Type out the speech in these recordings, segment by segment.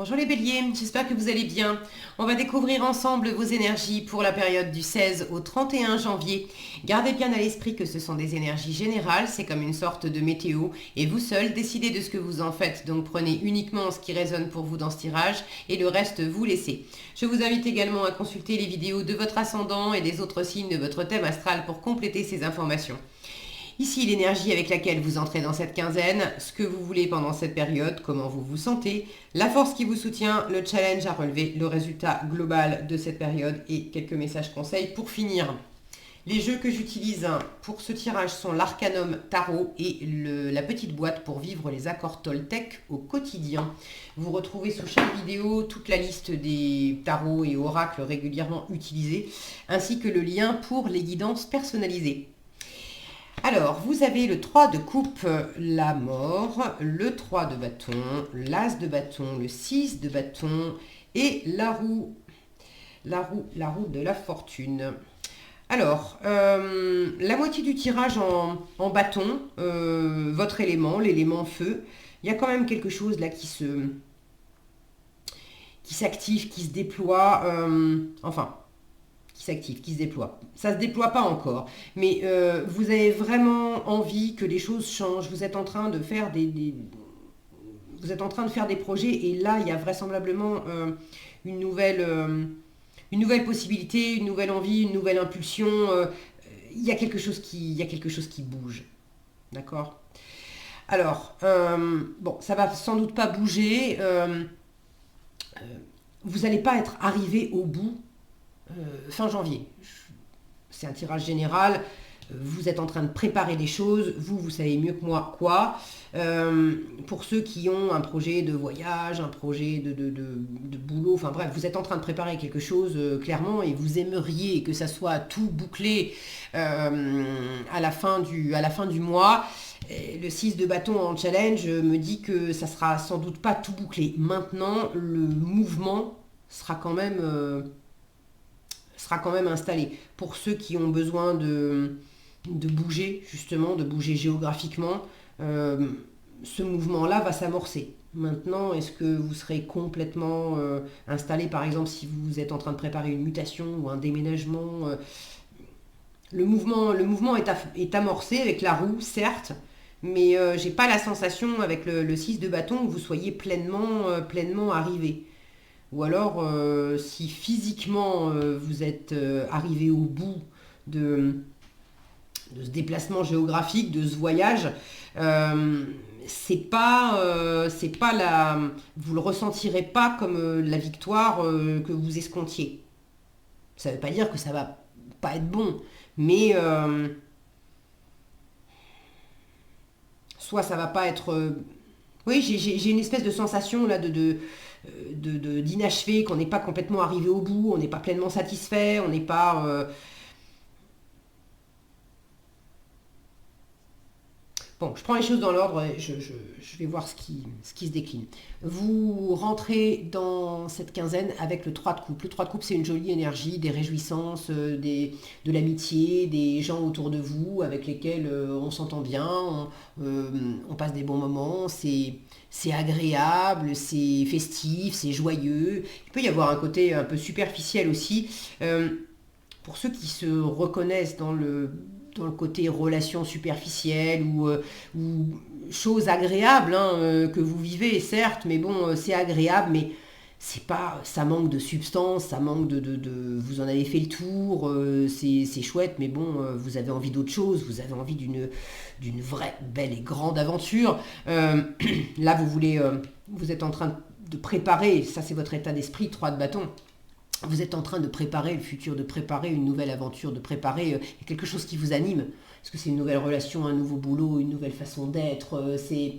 Bonjour les béliers, j'espère que vous allez bien. On va découvrir ensemble vos énergies pour la période du 16 au 31 janvier. Gardez bien à l'esprit que ce sont des énergies générales, c'est comme une sorte de météo, et vous seul décidez de ce que vous en faites, donc prenez uniquement ce qui résonne pour vous dans ce tirage, et le reste vous laissez. Je vous invite également à consulter les vidéos de votre ascendant et des autres signes de votre thème astral pour compléter ces informations. Ici, l'énergie avec laquelle vous entrez dans cette quinzaine, ce que vous voulez pendant cette période, comment vous vous sentez, la force qui vous soutient, le challenge à relever, le résultat global de cette période et quelques messages conseils pour finir. Les jeux que j'utilise pour ce tirage sont l'Arcanum Tarot et la petite boîte pour vivre les accords Toltec au quotidien. Vous retrouvez sous chaque vidéo toute la liste des tarots et oracles régulièrement utilisés, ainsi que le lien pour les guidances personnalisées. Alors, vous avez le 3 de coupe, la mort, le 3 de bâton, l'as de bâton, le 6 de bâton et la roue de la fortune. Alors, la moitié du tirage en bâton, votre élément, l'élément feu, il y a quand même quelque chose là qui s'active, qui se déploie, qui s'active, qui se déploie. Ça ne se déploie pas encore, mais vous avez vraiment envie que les choses changent. Vous êtes en train de faire vous êtes en train de faire des projets et là, il y a vraisemblablement une nouvelle possibilité, une nouvelle envie, une nouvelle impulsion. Il y a quelque chose qui bouge. D'accord. Alors, bon, ça va sans doute pas bouger. Vous n'allez pas être arrivé au bout fin janvier. C'est un tirage général. Vous êtes en train de préparer des choses. Vous savez mieux que moi quoi. Pour ceux qui ont un projet de voyage, un projet de boulot, enfin bref, vous êtes en train de préparer quelque chose clairement et vous aimeriez que ça soit tout bouclé à la fin du mois. Et le 6 de bâton en challenge me dit que ça sera sans doute pas tout bouclé. Maintenant, le mouvement sera quand même installé. Pour ceux qui ont besoin de bouger, justement, de bouger géographiquement, ce mouvement-là va s'amorcer. Maintenant, est-ce que vous serez complètement installé, par exemple, si vous êtes en train de préparer une mutation ou un déménagement le mouvement est amorcé avec la roue, certes, mais j'ai pas la sensation avec le 6 de bâton que vous soyez pleinement arrivé. Ou alors, si physiquement vous êtes arrivé au bout de, ce déplacement géographique, de ce voyage, vous le ressentirez pas comme la victoire que vous escomptiez. Ça ne veut pas dire que ça va pas être bon, mais soit ça va pas être. Oui, j'ai une espèce de sensation là d'inachevé, qu'on n'est pas complètement arrivé au bout, on n'est pas pleinement satisfait, on n'est pas. Bon, je prends les choses dans l'ordre et je vais voir ce qui se décline. Vous rentrez dans cette quinzaine avec le 3 de coupe. Le 3 de coupe, c'est une jolie énergie, des réjouissances, de l'amitié, des gens autour de vous avec lesquels on s'entend bien, on passe des bons moments, c'est agréable, c'est festif, c'est joyeux. Il peut y avoir un côté un peu superficiel aussi. Pour ceux qui se reconnaissent dans le côté relation superficielle ou choses agréables que vous vivez, certes, mais bon, c'est agréable, mais c'est pas, ça manque de substance, ça manque vous en avez fait le tour, c'est chouette, mais bon, vous avez envie d'autre chose, vous avez envie d'une vraie, belle et grande aventure. Là, vous êtes en train de préparer, ça c'est votre état d'esprit, 3 de bâton. Vous êtes en train de préparer le futur, de préparer une nouvelle aventure, de préparer quelque chose qui vous anime. Est-ce que c'est une nouvelle relation, un nouveau boulot, une nouvelle façon d'être c'est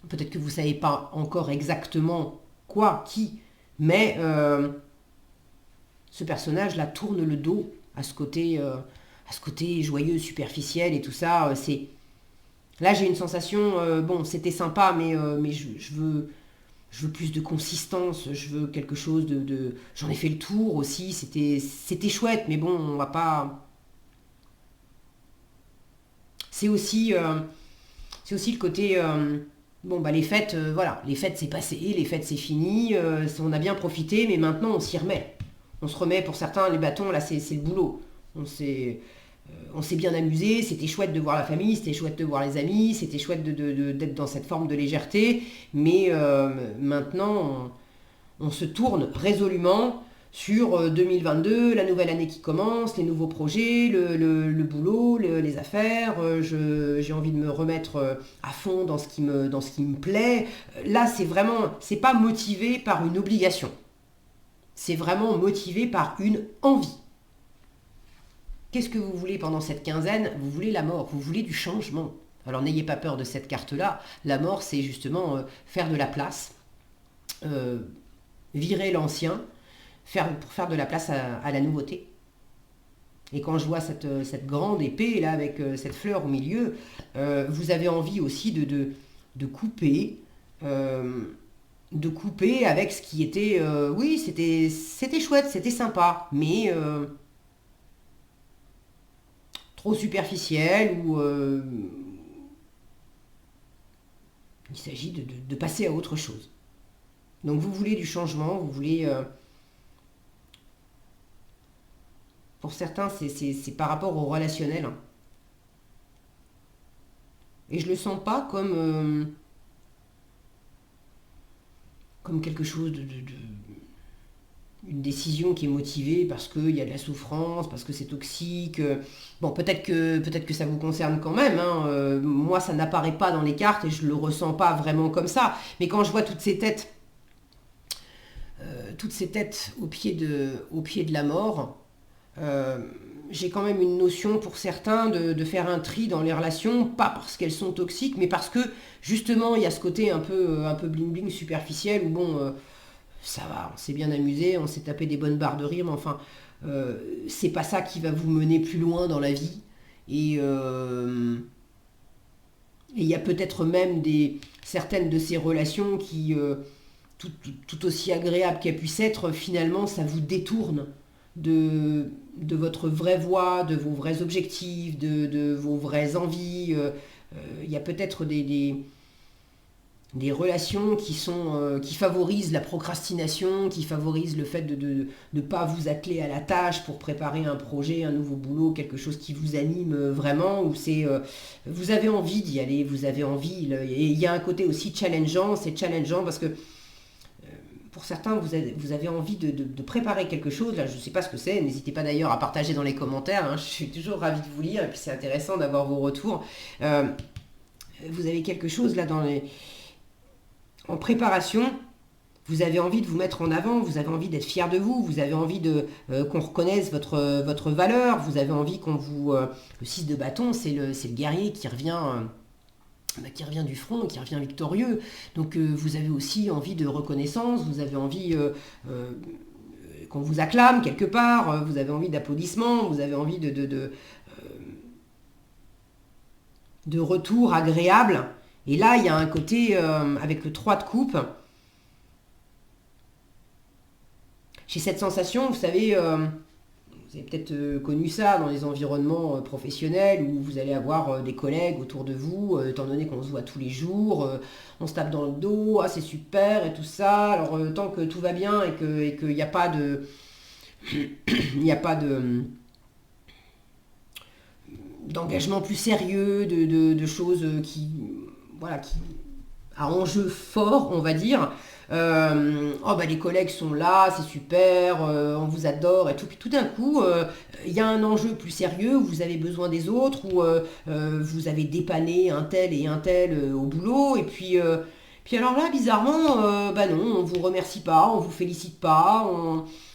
peut-être que vous ne savez pas encore exactement quoi, qui, mais ce personnage-là tourne le dos à ce côté joyeux, superficiel et tout ça. Là, j'ai une sensation, bon, c'était sympa, mais je veux plus de consistance, je veux quelque chose J'en ai fait le tour aussi, c'était chouette, mais bon, on va pas... C'est aussi le côté Bon, bah les fêtes, voilà, les fêtes c'est passé, les fêtes c'est fini, on a bien profité, mais maintenant on s'y remet. On se remet pour certains, les bâtons, là c'est le boulot. On s'est bien amusé, c'était chouette de voir la famille, c'était chouette de voir les amis, c'était chouette d'être dans cette forme de légèreté, mais maintenant on se tourne résolument sur 2022, la nouvelle année qui commence, les nouveaux projets, le boulot, les affaires. J'ai envie de me remettre à fond dans ce qui me plaît. Là, c'est pas motivé par une obligation. C'est vraiment motivé par une envie. Qu'est-ce que vous voulez pendant cette quinzaine? Vous voulez la mort, vous voulez du changement. Alors n'ayez pas peur de cette carte-là. La mort, c'est justement faire de la place, virer l'ancien, pour faire de la place à la nouveauté. Et quand je vois cette grande épée là avec cette fleur au milieu, vous avez envie aussi de couper, avec ce qui était, oui, c'était chouette, c'était sympa, mais trop superficiel ou il s'agit de passer à autre chose. Donc vous voulez du changement, vous voulez pour certains, c'est par rapport au relationnel, hein. Et je le sens pas comme quelque chose une décision qui est motivée parce qu'il y a de la souffrance, parce que c'est toxique. Bon, peut-être que ça vous concerne quand même, hein. Moi, ça n'apparaît pas dans les cartes et je le ressens pas vraiment comme ça. Mais quand je vois toutes ces têtes au pied de la mort, j'ai quand même une notion pour certains de faire un tri dans les relations, pas parce qu'elles sont toxiques, mais parce que justement il y a ce côté un peu bling bling superficiel où bon, ça va, on s'est bien amusé, on s'est tapé des bonnes barres de rire, mais enfin, c'est pas ça qui va vous mener plus loin dans la vie. Et il y a peut-être même certaines de ces relations qui, tout aussi agréables qu'elles puissent être, finalement, ça vous détourne de votre vraie voie, de vos vrais objectifs, de vos vraies envies. Il y a peut-être des relations qui favorisent la procrastination, qui favorisent le fait de ne pas vous atteler à la tâche pour préparer un projet, un nouveau boulot, quelque chose qui vous anime vraiment, où vous avez envie d'y aller, vous avez envie. Et il y a un côté aussi challengeant, c'est challengeant parce que pour certains, vous avez envie de préparer quelque chose. Là, je ne sais pas ce que c'est. N'hésitez pas d'ailleurs à partager dans les commentaires, hein. Je suis toujours ravie de vous lire et puis c'est intéressant d'avoir vos retours. Vous avez quelque chose là en préparation. Vous avez envie de vous mettre en avant. Vous avez envie d'être fier de vous. Vous avez envie qu'on reconnaisse votre valeur. Vous avez envie qu'on vous... le 6 de bâton, c'est le guerrier qui revient du front, qui revient victorieux. Donc vous avez aussi envie de reconnaissance, vous avez envie qu'on vous acclame quelque part, vous avez envie d'applaudissements, vous avez envie de retour agréable. Et là, il y a un côté, avec le 3 de coupe, j'ai cette sensation, vous savez... vous avez peut-être connu ça dans les environnements professionnels où vous allez avoir des collègues autour de vous, étant donné qu'on se voit tous les jours, on se tape dans le dos, ah c'est super et tout ça. Alors tant que tout va bien et qu'il n'y a pas de, il n'y a pas d'engagement plus sérieux, de choses voilà, qui à enjeu fort, on va dire. Oh bah les collègues sont là, c'est super, on vous adore et tout. Puis tout d'un coup, il y a un enjeu plus sérieux où vous avez besoin des autres, où vous avez dépanné un tel et un tel au boulot. Et puis alors là, bizarrement, bah non, on vous remercie pas, on vous félicite pas,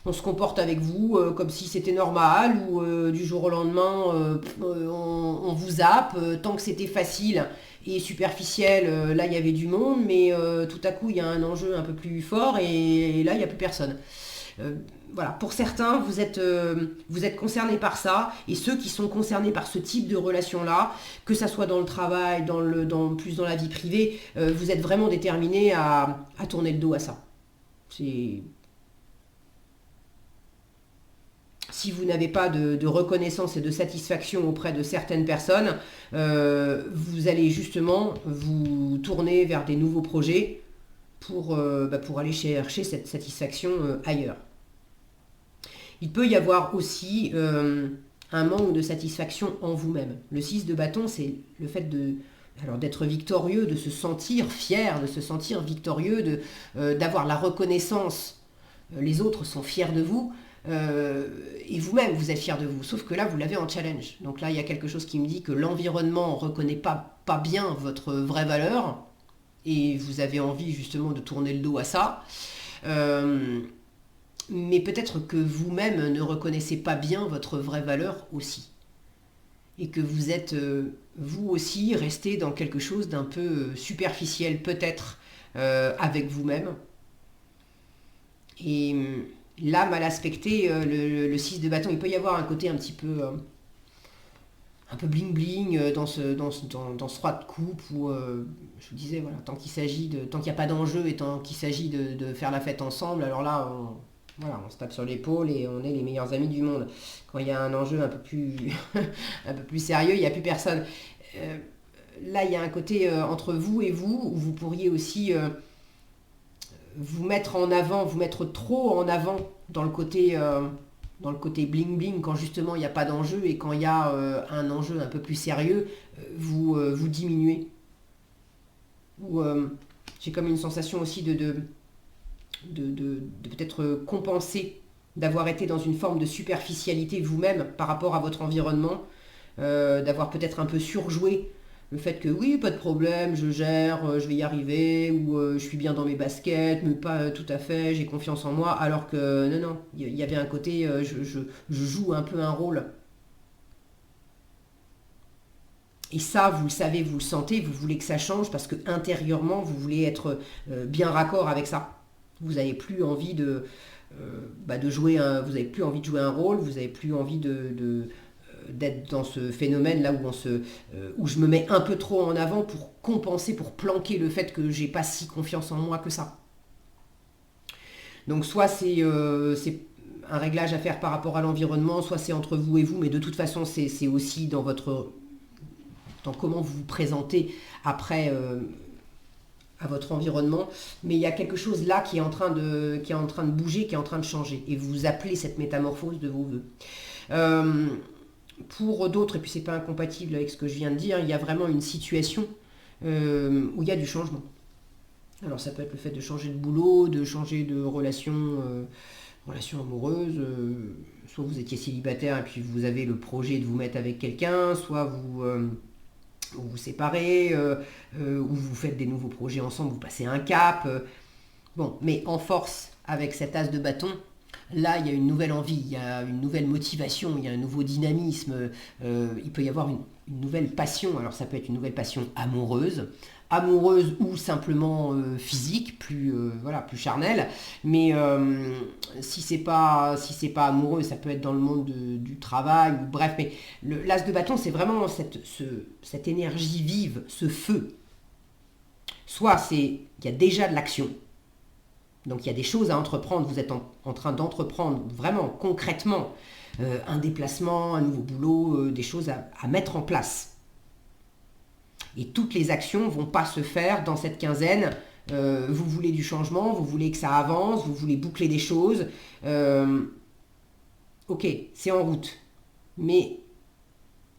on se comporte avec vous comme si c'était normal, ou du jour au lendemain, on vous zappe, tant que c'était facile et superficiel, là il y avait du monde, mais tout à coup il y a un enjeu un peu plus fort et là il n'y a plus personne. Voilà, pour certains, vous êtes concernés par ça, et ceux qui sont concernés par ce type de relation-là, que ça soit dans le travail, plus dans la vie privée, vous êtes vraiment déterminés à tourner le dos à ça. si vous n'avez pas de reconnaissance et de satisfaction auprès de certaines personnes, vous allez justement vous tourner vers des nouveaux projets pour aller chercher cette satisfaction ailleurs. Il peut y avoir aussi un manque de satisfaction en vous-même. Le 6 de bâton, c'est le fait d'être victorieux, de se sentir fier, de se sentir victorieux, d'avoir la reconnaissance. Les autres sont fiers de vous et vous-même, vous êtes fier de vous. Sauf que là, vous l'avez en challenge. Donc là, il y a quelque chose qui me dit que l'environnement ne reconnaît pas bien votre vraie valeur et vous avez envie justement de tourner le dos à ça. Mais peut-être que vous-même ne reconnaissez pas bien votre vraie valeur aussi. Et que vous êtes, vous aussi, resté dans quelque chose d'un peu superficiel, peut-être, avec vous-même. Et là, mal aspecté, le 6 de bâton, il peut y avoir un côté un petit peu bling-bling dans ce 3 de coupe où, je vous disais, voilà, tant qu'il n'y a pas d'enjeu et tant qu'il s'agit de faire la fête ensemble, alors là, on se tape sur l'épaule et on est les meilleurs amis du monde. Quand il y a un enjeu un peu plus, un peu plus sérieux, il n'y a plus personne. Là, il y a un côté entre vous et vous, où vous pourriez aussi vous mettre en avant, vous mettre trop en avant dans le côté bling bling, quand justement il n'y a pas d'enjeu, et quand il y a un enjeu un peu plus sérieux, vous diminuez. Ou j'ai comme une sensation aussi de peut-être compenser, d'avoir été dans une forme de superficialité vous-même par rapport à votre environnement, d'avoir peut-être un peu surjoué le fait que oui, pas de problème, je gère, je vais y arriver, ou je suis bien dans mes baskets, mais pas tout à fait, j'ai confiance en moi, alors que non, il y avait un côté, je joue un peu un rôle. Et ça, vous le savez, vous le sentez, vous voulez que ça change parce que intérieurement, vous voulez être bien raccord avec ça. Vous n'avez plus envie de jouer vous avez plus envie de jouer un rôle, vous n'avez plus envie d'être dans ce phénomène là où je me mets un peu trop en avant pour compenser, pour planquer le fait que j'ai pas si confiance en moi que ça. Donc soit c'est un réglage à faire par rapport à l'environnement, soit c'est entre vous et vous, mais de toute façon c'est aussi dans comment vous vous présentez après à votre environnement, mais il y a quelque chose là qui est en train de bouger, qui est en train de changer, et vous appelez cette métamorphose de vos voeux. Pour d'autres, et puis c'est pas incompatible avec ce que je viens de dire, il y a vraiment une situation où il y a du changement. Alors ça peut être le fait de changer de boulot, de changer de relation amoureuse, soit vous étiez célibataire et puis vous avez le projet de vous mettre avec quelqu'un, soit vous vous séparez, ou vous faites des nouveaux projets ensemble, vous passez un cap. Bon, mais en force, avec cet as de bâton, là, il y a une nouvelle envie, il y a une nouvelle motivation, il y a un nouveau dynamisme, il peut y avoir une nouvelle passion. Alors ça peut être une nouvelle passion amoureuse ou simplement physique, plus charnelle. Mais si c'est pas amoureux, ça peut être dans le monde du travail, ou bref. Mais l'as de bâton, c'est vraiment cette énergie vive, ce feu. Soit il y a déjà de l'action. Donc il y a des choses à entreprendre, vous êtes en train d'entreprendre vraiment concrètement un déplacement, un nouveau boulot, des choses à mettre en place. Et toutes les actions ne vont pas se faire dans cette quinzaine. Vous voulez du changement, vous voulez que ça avance, vous voulez boucler des choses. Ok, c'est en route. Mais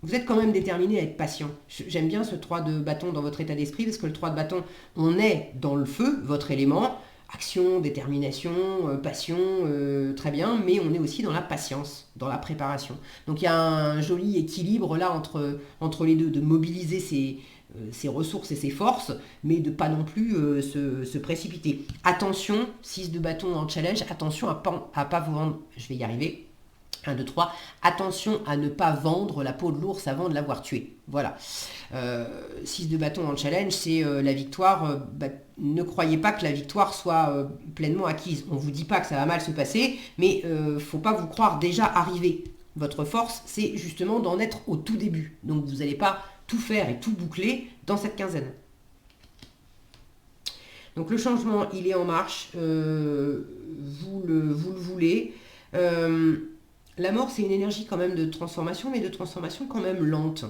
vous êtes quand même déterminé à être patient. J'aime bien ce 3 de bâton dans votre état d'esprit, parce que le 3 de bâton, on est dans le feu, votre élément. Action, détermination, passion, très bien, mais on est aussi dans la patience, dans la préparation. Donc il y a un joli équilibre là entre les deux, de mobiliser ses ressources et ses forces, mais de pas non plus se précipiter. Attention, 6 de bâton en challenge, attention à pas vous vendre, je vais y arriver. 1, 2, 3, attention à ne pas vendre la peau de l'ours avant de l'avoir tué. Voilà. 6 de bâton en challenge, c'est la victoire. Ne croyez pas que la victoire soit pleinement acquise. On ne vous dit pas que ça va mal se passer, mais faut pas vous croire déjà arrivé. Votre force, c'est justement d'en être au tout début. Donc vous n'allez pas tout faire et tout boucler dans cette quinzaine. Donc le changement, il est en marche. Vous le voulez. La mort, c'est une énergie quand même de transformation, mais de transformation quand même lente.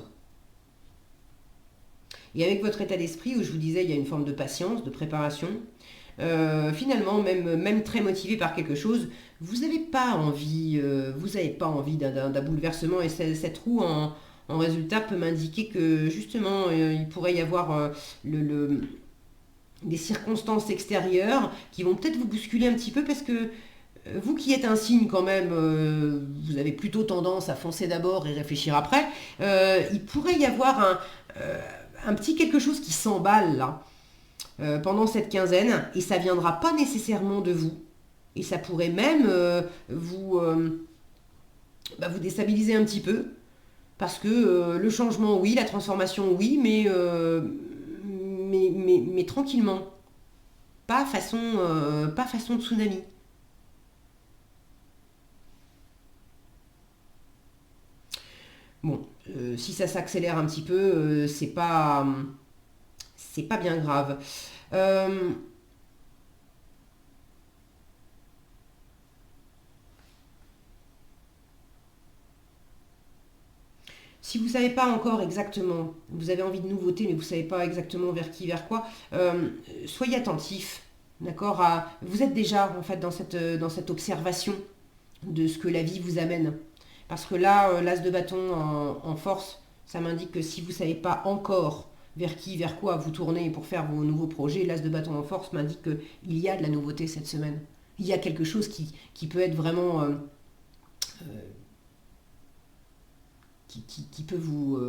Et avec votre état d'esprit, où je vous disais, il y a une forme de patience, de préparation, finalement, même très motivé par quelque chose, vous n'avez pas envie, d'un bouleversement. Et cette roue, en résultat, peut m'indiquer que justement, il pourrait y avoir des circonstances extérieures qui vont peut-être vous bousculer un petit peu parce que vous qui êtes un signe quand même, vous avez plutôt tendance à foncer d'abord et réfléchir après. Il pourrait y avoir un petit quelque chose qui s'emballe là pendant cette quinzaine et ça viendra pas nécessairement de vous. Et ça pourrait même vous déstabiliser un petit peu parce que le changement oui, la transformation oui, mais tranquillement, pas façon tsunami. Bon, si ça s'accélère un petit peu, c'est pas bien grave. Euh, Si vous ne savez pas encore exactement, vous avez envie de nouveautés, mais vous ne savez pas exactement vers qui, vers quoi, soyez attentif, d'accord. Vous êtes déjà en fait dans cette observation de ce que la vie vous amène. Parce que là, l'as de bâton en force, ça m'indique que si vous ne savez pas encore vers qui, vers quoi vous tournez pour faire vos nouveaux projets, l'as de bâton en force m'indique qu'il y a de la nouveauté cette semaine. Il y a quelque chose qui peut être vraiment qui peut vous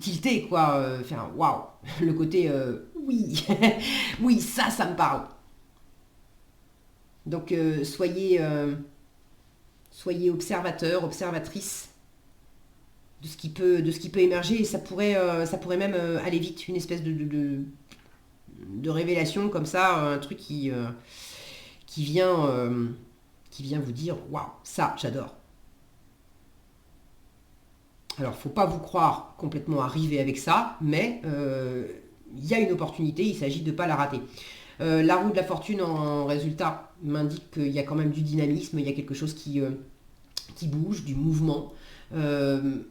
tilter, quoi. Faire waouh, le côté oui, oui, ça me parle. Donc soyez observateur, observatrice de ce qui peut émerger et ça pourrait même aller vite, une espèce de révélation comme ça, un truc qui vient, qui vient vous dire waouh, ça j'adore. Alors, faut pas vous croire complètement arrivé avec ça, mais il y a une opportunité, il s'agit de ne pas la rater. La roue de la fortune en résultat m'indique qu'il y a quand même du dynamisme, il y a quelque chose qui bouge, du mouvement. Euh,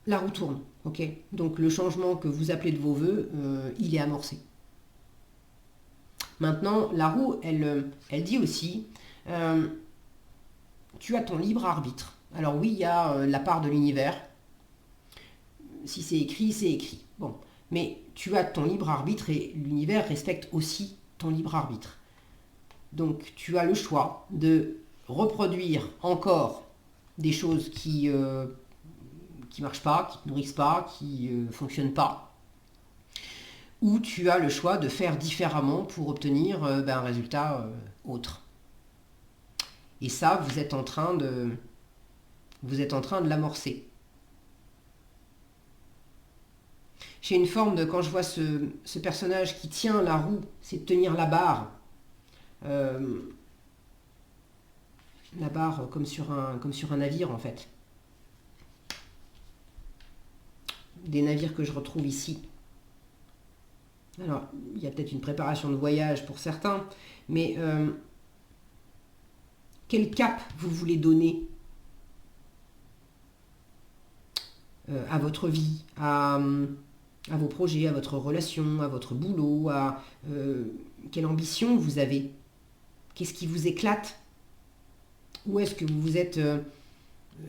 la roue tourne, ok. Donc le changement que vous appelez de vos voeux, il est amorcé. Maintenant, la roue, elle dit aussi, euh, tu as ton libre arbitre. Alors oui, il y a la part de l'univers. Si c'est écrit, c'est écrit. Bon, mais tu as ton libre arbitre et l'univers respecte aussi ton libre arbitre. Donc tu as le choix de reproduire encore des choses qui marchent pas, qui ne nourrissent pas, qui fonctionnent pas, ou tu as le choix de faire différemment pour obtenir un résultat autre. Et ça, vous êtes en train de l'amorcer. J'ai une forme de, quand je vois ce personnage qui tient la roue, c'est de tenir euh, la barre comme sur un navire en fait. Des navires que je retrouve ici. Alors, il y a peut-être une préparation de voyage pour certains, mais quel cap vous voulez donner à votre vie, à vos projets, à votre relation, à votre boulot, quelle ambition vous avez? Qu'est-ce qui vous éclate? Où est-ce que vous vous êtes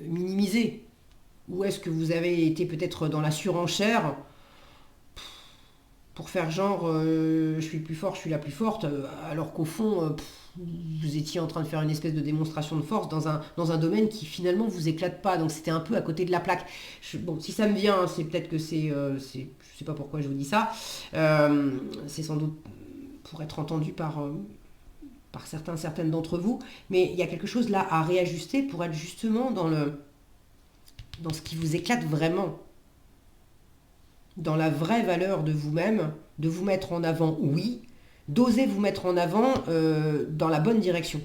minimisé? Où est-ce que vous avez été peut-être dans la surenchère pour faire genre je suis le plus fort, je suis la plus forte, alors qu'au fond vous étiez en train de faire une espèce de démonstration de force dans un domaine qui finalement vous éclate pas, donc c'était un peu à côté de la plaque. Bon, si ça me vient, c'est peut-être que je sais pas pourquoi je vous dis ça, c'est sans doute pour être entendu par certaines d'entre vous, mais il y a quelque chose là à réajuster pour être justement dans ce qui vous éclate vraiment, dans la vraie valeur de vous-même, de vous mettre en avant, oui, d'oser vous mettre en avant dans la bonne direction.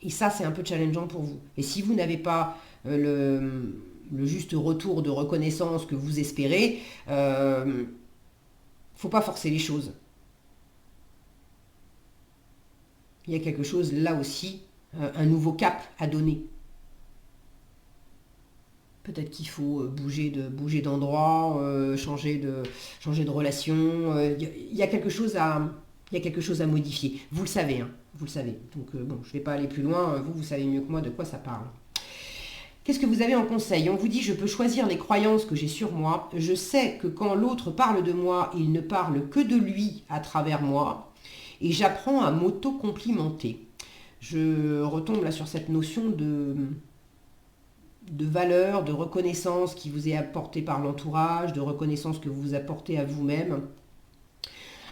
Et ça, c'est un peu challengeant pour vous. Et si vous n'avez pas le juste retour de reconnaissance que vous espérez, faut pas forcer les choses. Il y a quelque chose là aussi un nouveau cap à donner. Peut-être qu'il faut bouger d'endroit, changer de relation. Il y a quelque chose à modifier. Vous le savez, hein, vous le savez. Donc bon, je ne vais pas aller plus loin. Vous savez mieux que moi de quoi ça parle. Qu'est-ce que vous avez en conseil? On vous dit, je peux choisir les croyances que j'ai sur moi. Je sais que quand l'autre parle de moi, il ne parle que de lui à travers moi. Et j'apprends à m'auto-complimenter. Je retombe là sur cette notion de valeur, de reconnaissance qui vous est apportée par l'entourage, de reconnaissance que vous vous apportez à vous-même.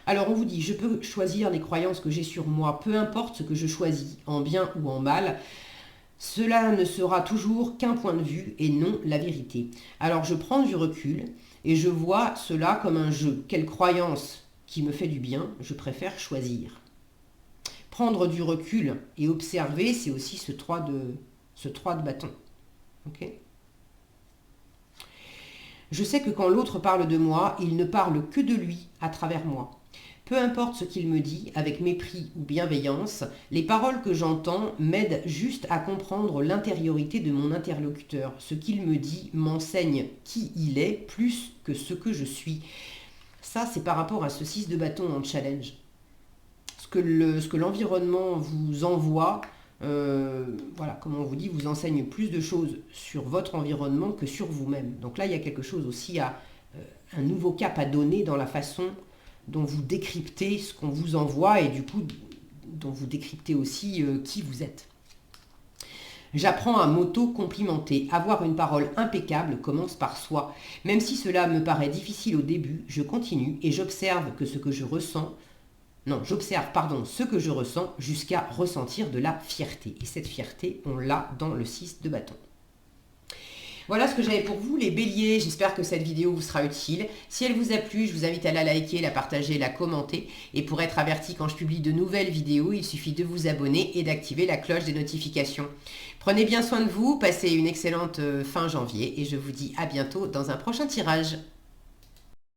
Alors on vous dit, je peux choisir les croyances que j'ai sur moi, peu importe ce que je choisis, en bien ou en mal. Cela ne sera toujours qu'un point de vue et non la vérité. Alors je prends du recul et je vois cela comme un jeu. Quelle croyance qui me fait du bien, je préfère choisir. Prendre du recul et observer, c'est aussi ce 3 de bâton. Okay. Je sais que quand l'autre parle de moi, il ne parle que de lui à travers moi. Peu importe ce qu'il me dit, avec mépris ou bienveillance, les paroles que j'entends m'aident juste à comprendre l'intériorité de mon interlocuteur. Ce qu'il me dit m'enseigne qui il est plus que ce que je suis. Ça, c'est par rapport à ce 6 de bâton en challenge. Ce que l'environnement vous envoie, voilà, comme on vous dit, vous enseigne plus de choses sur votre environnement que sur vous-même. Donc là, il y a quelque chose aussi un nouveau cap à donner dans la façon dont vous décryptez ce qu'on vous envoie et du coup, dont vous décryptez aussi qui vous êtes. J'apprends à m'auto-complimenter. Avoir une parole impeccable commence par soi. Même si cela me paraît difficile au début, je continue et j'observe ce que je ressens jusqu'à ressentir de la fierté. Et cette fierté, on l'a dans le 6 de bâton. Voilà ce que j'avais pour vous les béliers, j'espère que cette vidéo vous sera utile. Si elle vous a plu, je vous invite à la liker, la partager, la commenter. Et pour être averti quand je publie de nouvelles vidéos, il suffit de vous abonner et d'activer la cloche des notifications. Prenez bien soin de vous, passez une excellente fin janvier et je vous dis à bientôt dans un prochain tirage.